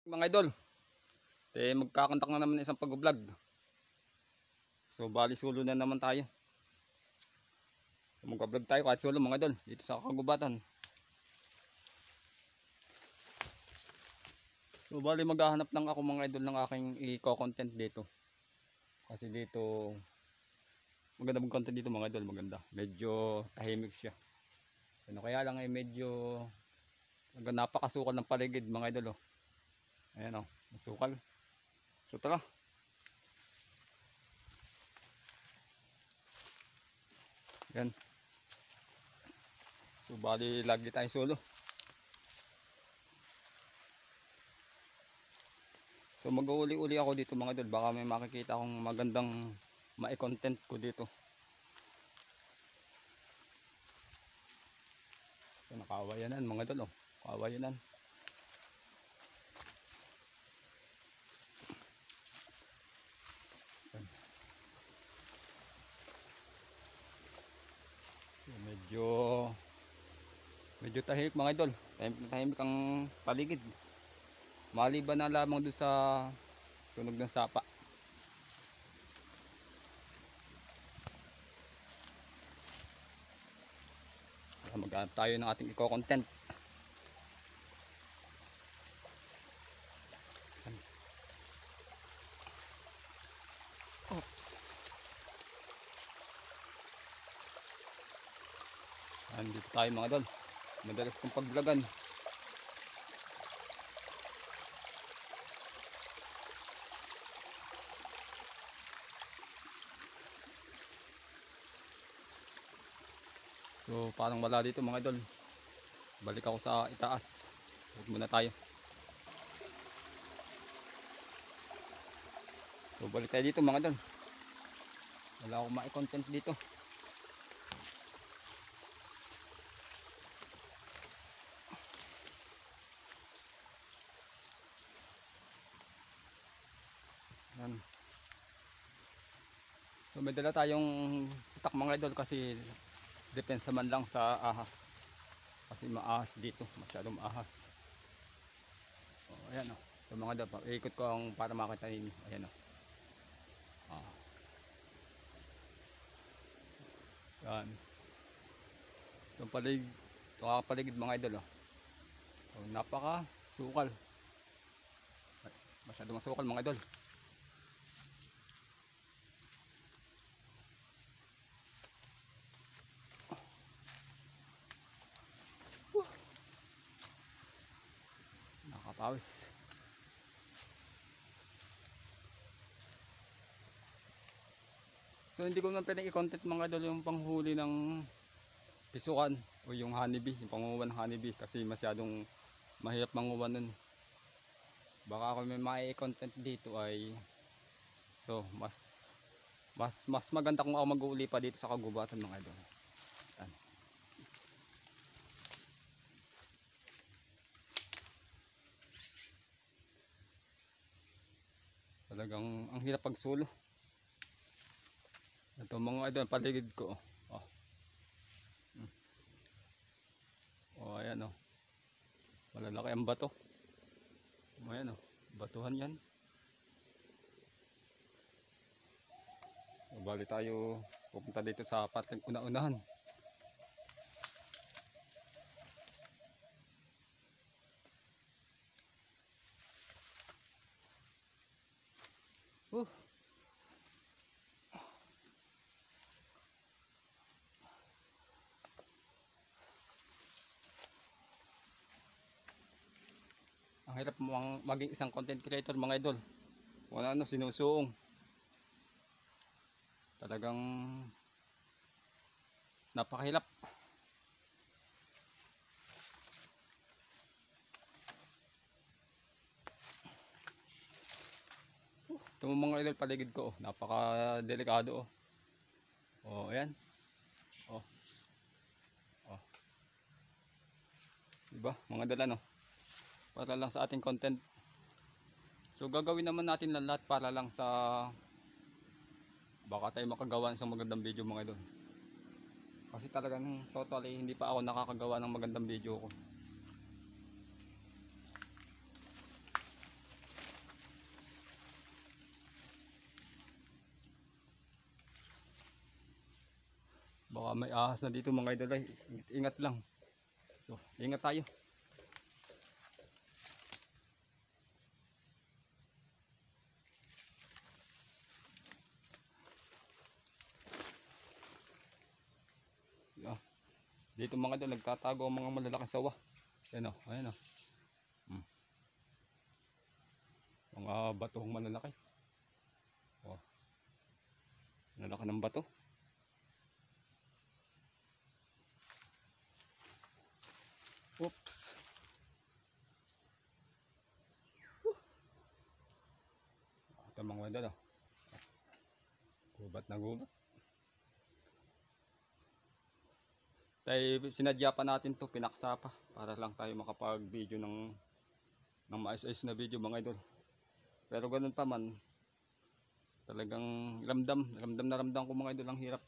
Mga idol, magkakantak na naman isang pag-vlog. So bali solo na naman tayo. Mag-vlog tayo kahit solo mga idol dito sa kagubatan. So bali maghahanap lang ako mga idol ng aking i-content dito. Kasi dito maganda content dito mga idol, maganda. Medyo tahimik siya. Ano kaya lang ay medyo napakasukal ng paligid mga idol oh. Ayan oh, sukal. So tara. Yan. So bali lagi tayo solo. So mag-uuli-uli ako dito mga idol, baka may makikita akong magandang mai-content ko dito. So nakawayanan mga idol oh, kawayanan. So, medyo tahimik mga idol, tahimik ang paligid. Maliban na lamang doon sa tunog ng sapa. Maghanap tayo ng ating i-content. Oops. Andito tayo mga idol. Madalas kong paglagan. So parang wala dito mga idol. Balik ako sa itaas. Huwag muna tayo. So balik tayo dito mga idol. Wala akong ma-content dito. Yan. So may dala tayong itak mga idol kasi depensa man lang sa ahas. Kasi maahas dito, masyadong maahas. Oh, ayan oh. So mga idol, ikot ko ang para makita ninyo. Ayan oh. Ah. Yan. Itong paligid mga idol oh. So, napaka sukal. Masyadong masukal mga idol. Nakapawis. So hindi ko naman pwedeng i-content mga idol yung panghuli ng pisukan o yung honeybee, yung pangunguha ng honeybee kasi masyadong mahirap manguha nun. Baka ako may mai-content dito ay so mas maganda kung ako mag-uuli pa dito sa kagubatan mga idol. Yan. Talagang ang hirap pagsulo. Ito mga idol, paligid ko oh. Oh ayan oh. Malalaki ang bato. Ayan oh, batuhan yan. So, bali tayo pupunta dito sa parteng una-unahan. Ang hirap maging isang content creator mga idol. Wala ano, sinusuong. Talagang napakahirap. Ito mga idol paligid ko, napaka-delikado oh. Oh, ayan. Oh. Oh. Diba? Mga idol ano? Para lang sa ating content. So gagawin naman natin lahat para lang sa baka tayo makagawa ng isang magandang video mga idol. Kasi talagang totally hindi pa ako nakakagawa ng magandang video ko. may ahas na dito mga idol ay. Ingat lang. So, ingat tayo. Dito mga idol nagtatago ang mga malalaking sawa. Ayan o, ayan o. Mga batong malalaki. Oh. Malalaki ng bato. Oops. Ito mga idol o. Gubat na gubat. Tayo, sinadya pa natin to, pinaksa pa para lang tayo makapag video ng maayos-ayos na video mga idol. Pero ganun pa man, talagang ramdam ko mga idol, ang hirap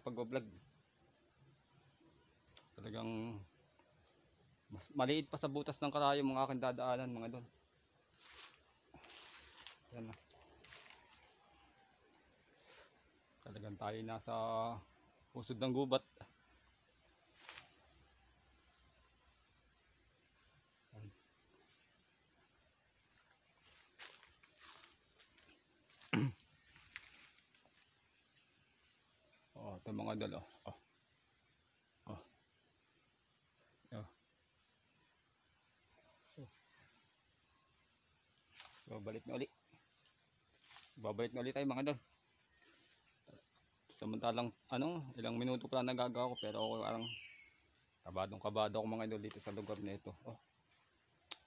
pag-vlog. Talagang mas maliit pa sa butas ng karayo mga aking dadaanan mga idol. Yan na. Talagang tayo nasa pusod ng gubat. Oh, ito mga idol oh. Oh. Oh. So balik na ulit. Babalik na ulit tayo mga idol. Samantalang ilang minuto pa lang nagagawa ko, pero ako parang kabado ako mga idol dito sa lugar na ito. Oh.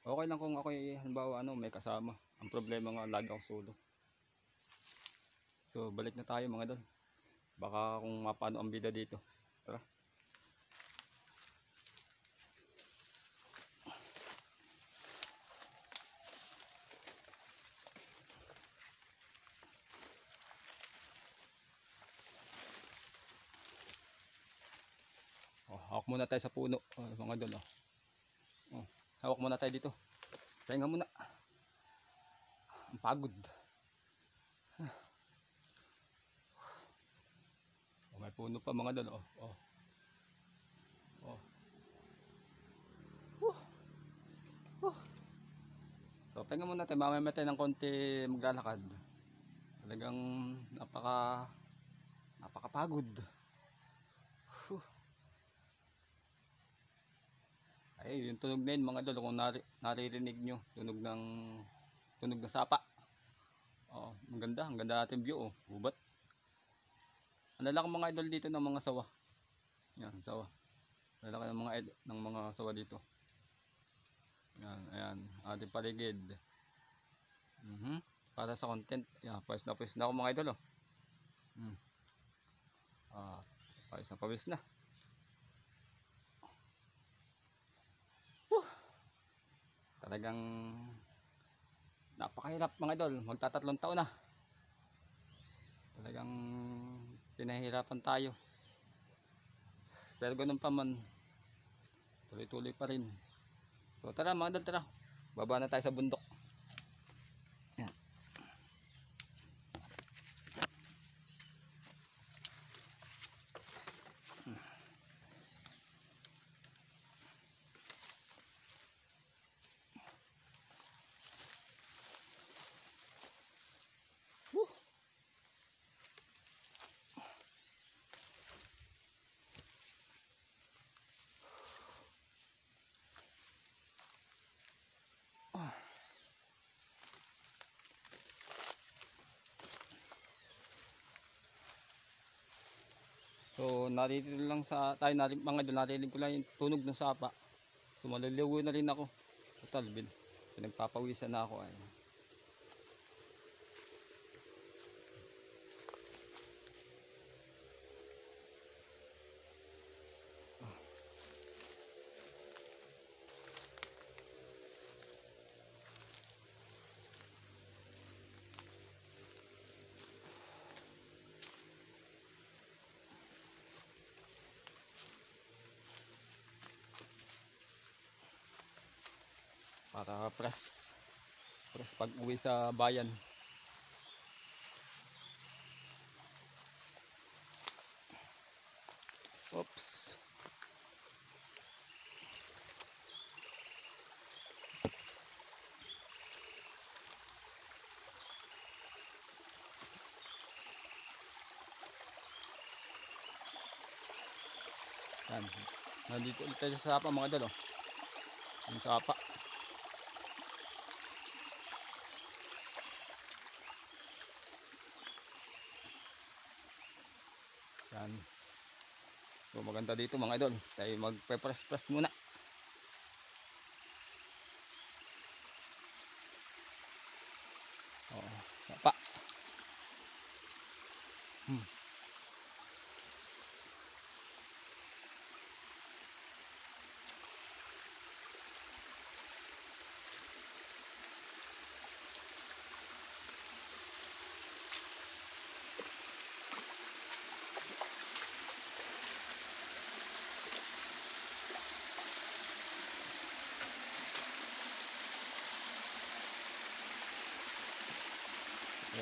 Okay lang kung ako halimbawa may kasama. Ang problema nga lagi ako solo. So balik na tayo mga idol. Baka kung mapano ang bida dito. Tara. Oh, hawak muna tayo sa puno. Oh, mga idol oh. Oh, hawak muna tayo dito. Pahinga muna. Ang pagod. Oh, may puno pa mga idol oh. Oh. Oh. So pahinga muna tayo, mamaya tayo ng konti maglalakad. Talagang napakapagod. Ay, yung tunog na yun mga idol, kung naririnig nyo, tunog ng sapa. Oh, ang ganda natin view oh, gubat. Ang lalaki mga idol dito ng mga sawa. Yan, sawa. Lalaki ng mga sawa dito. Yan, ayan, ating paligid. Para sa content. Yan, pawis na ako mga idol oh. Pawis na. Talagang napakahirap mga idol, magtatatlong taon na. Talagang pinahirapan tayo. Pero ganun pa man, tuloy-tuloy pa rin. So tara mga idol, tara. Baba na tayo sa bundok. Yan. So naririnig lang sa tayo mga idol, narinig ko lang yung tunog ng sapa. So maliliw na rin ako. Total pinagpapawisan na ako ay. Para press pag uwi sa bayan. Oops. Yan. Nandito ulit tayo sa sapa mga idol. Oh. Yung sapa. Yan. So maganda dito mga idol. Tayo magpe-press-press muna. Oh, sapa.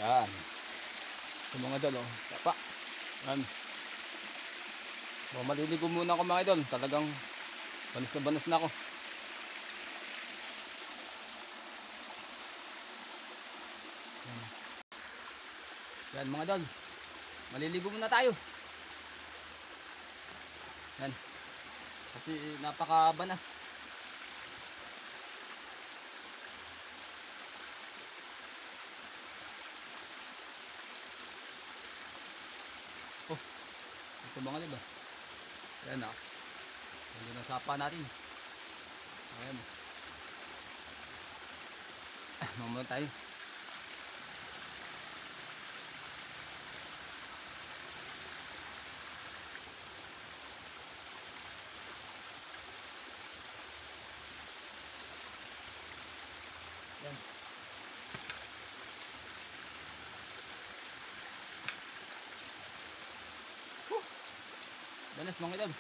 Yan. So mga idol, oh, sapa. Yan. So maliligo muna ako mga idol. Talagang banas na banas na ako. Yan mga idol. Maliligo muna tayo. Yan. Kasi napakabanas. Oh, ito mga idol. Yan ah. Yan ang sapa natin. Ayan. Mamaya tayo. Yan. Banas mga idol.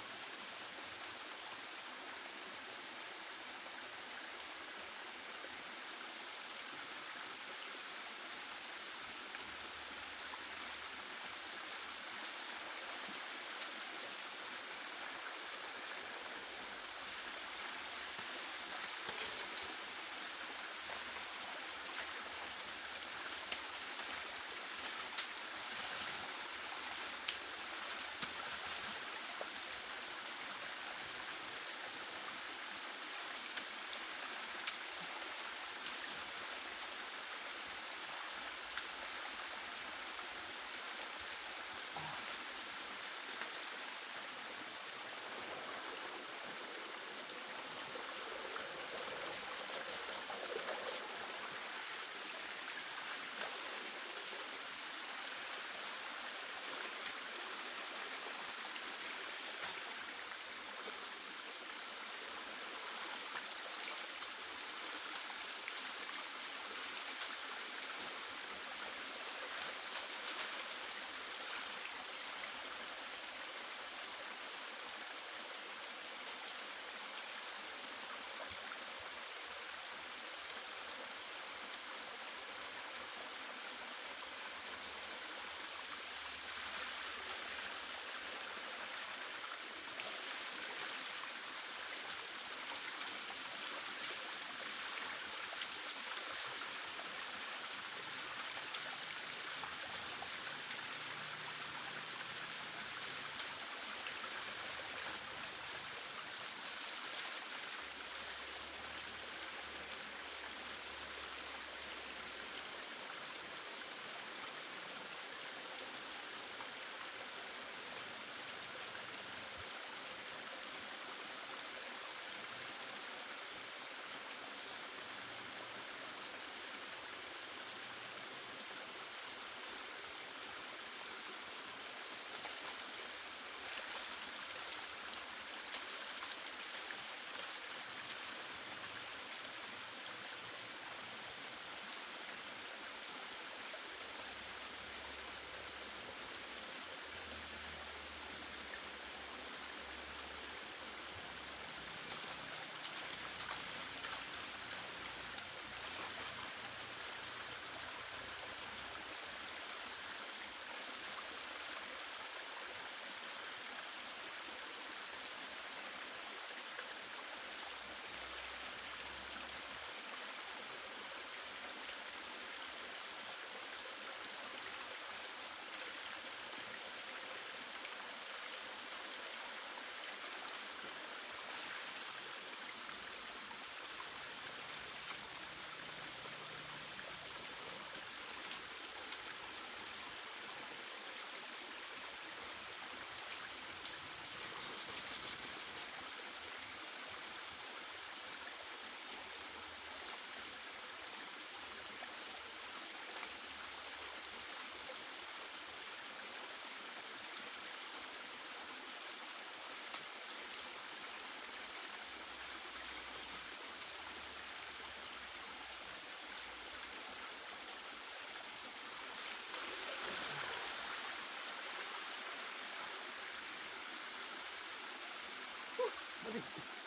Balik.